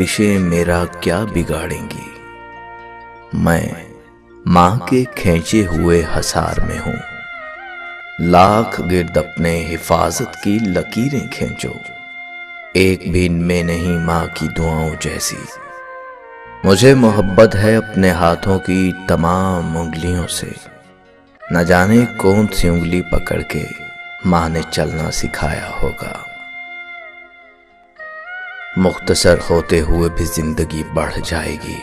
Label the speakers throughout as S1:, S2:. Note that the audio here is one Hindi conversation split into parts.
S1: इसे मेरा क्या बिगाड़ेंगी। मैं माँ के खींचे हुए हसार में हूँ। लाख गिर्द अपने हिफाजत की लकीरें खींचो, एक भी इनमें नहीं माँ की दुआओं जैसी। मुझे मोहब्बत है अपने हाथों की तमाम उंगलियों से। न जाने कौन सी उंगली पकड़ के माँ ने चलना सिखाया होगा। मुख्तसर होते हुए भी जिंदगी बढ़ जाएगी,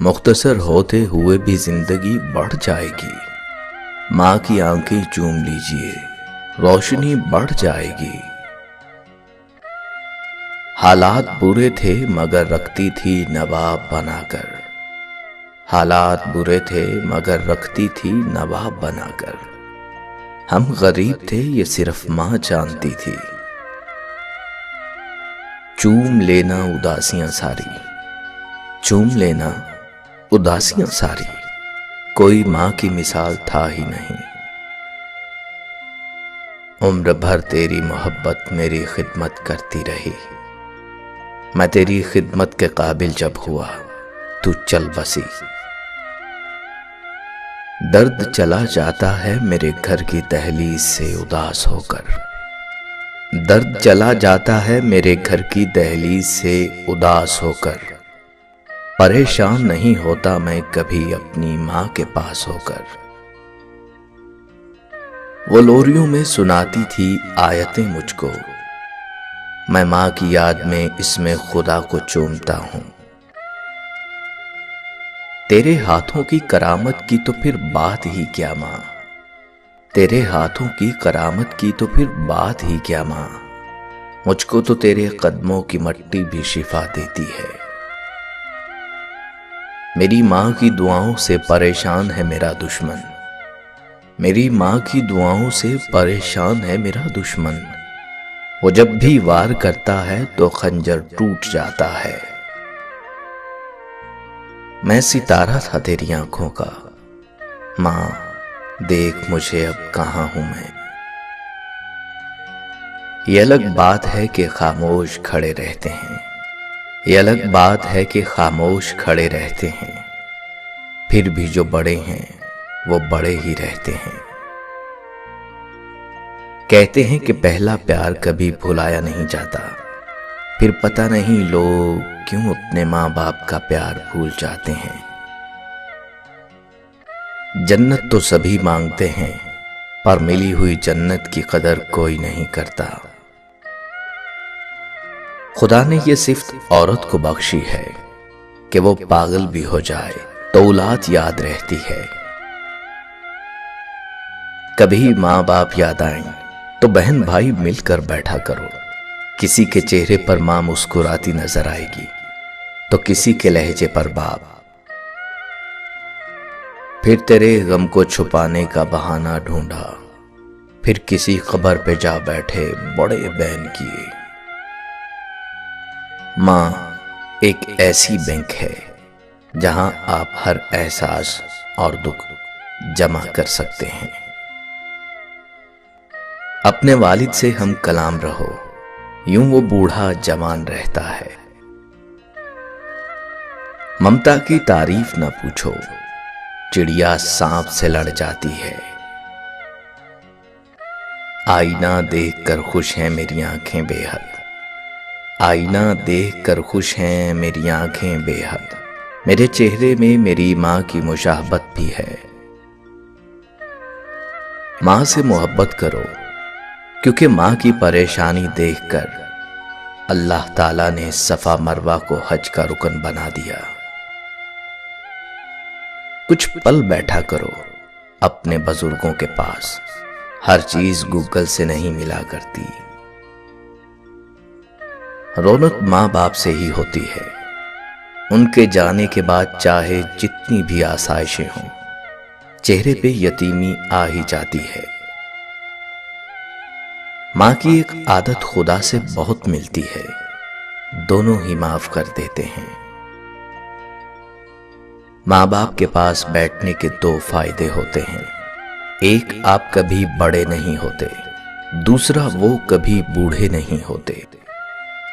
S1: मुख्तसर होते हुए भी जिंदगी बढ़ जाएगी। माँ की आंखें चूम लीजिए, रोशनी बढ़ जाएगी। हालात बुरे थे मगर रखती थी नवाब बनाकर। हालात बुरे थे मगर रखती थी नवाब बनाकर। हम गरीब थे ये सिर्फ माँ जानती थी। चूम लेना उदासियां सारी, चूम लेना उदासियां सारी, कोई माँ की मिसाल था ही नहीं। उम्र भर तेरी मोहब्बत मेरी खिदमत करती रही। मैं तेरी खिदमत के काबिल जब हुआ तू चल बसी। दर्द चला जाता है मेरे घर की दहलीज से उदास होकर। दर्द चला जाता है मेरे घर की दहलीज से उदास होकर। परेशान नहीं होता मैं कभी अपनी माँ के पास होकर। वो लोरियों में सुनाती थी आयतें मुझको। मैं माँ की याद में इसमें खुदा को चूमता हूं। तेरे हाथों की करामत की तो फिर बात ही क्या माँ। तेरे हाथों की करामत की तो फिर बात ही क्या माँ। मुझको तो तेरे कदमों की मट्टी भी शिफा देती है। मेरी माँ की दुआओं से परेशान है मेरा दुश्मन। मेरी माँ की दुआओं से परेशान है मेरा दुश्मन। वो जब भी वार करता है तो खंजर टूट जाता है। मैं सितारा था तेरी आंखों का, माँ देख मुझे अब कहां हूं मैं। ये अलग बात है कि खामोश खड़े रहते हैं। ये अलग बात है कि खामोश खड़े रहते हैं। फिर भी जो बड़े हैं वो बड़े ही रहते हैं। कहते हैं कि पहला प्यार कभी भुलाया नहीं जाता। फिर पता नहीं लोग क्यों अपने माँ बाप का प्यार भूल जाते हैं। जन्नत तो सभी मांगते हैं पर मिली हुई जन्नत की कदर कोई नहीं करता। खुदा ने ये सिफ्त औरत को बख्शी है कि वो पागल भी हो जाए तो औलाद याद रहती है। कभी माँ बाप याद आए तो बहन भाई मिलकर बैठा करो। किसी के चेहरे पर माँ मुस्कुराती नजर आएगी तो किसी के लहजे पर बाप। फिर तेरे गम को छुपाने का बहाना ढूंढा, फिर किसी खबर पे जा बैठे बड़े बहन किए। माँ एक ऐसी बैंक है जहां आप हर एहसास और दुख जमा कर सकते हैं। अपने वालिद से हम कलाम रहो, यूं वो बूढ़ा जवान रहता है। ममता की तारीफ न पूछो, चिड़िया सांप से लड़ जाती है। आईना देखकर खुश हैं मेरी आंखें बेहद। आईना देखकर खुश हैं मेरी आंखें बेहद। मेरे चेहरे में मेरी माँ की मुशाहबत भी है। माँ से मोहब्बत करो क्योंकि माँ की परेशानी देखकर अल्लाह ताला ने सफा मरवा को हज का रुकन बना दिया। कुछ पल बैठा करो अपने बुजुर्गों के पास। हर चीज गूगल से नहीं मिला करती। रौनक माँ बाप से ही होती है। उनके जाने के बाद चाहे जितनी भी आसाइशें हों, चेहरे पे यतीमी आ ही जाती है। माँ की एक आदत खुदा से बहुत मिलती है, दोनों ही माफ कर देते हैं। माँ बाप के पास बैठने के दो फायदे होते हैं। एक, आप कभी बड़े नहीं होते। दूसरा, वो कभी बूढ़े नहीं होते।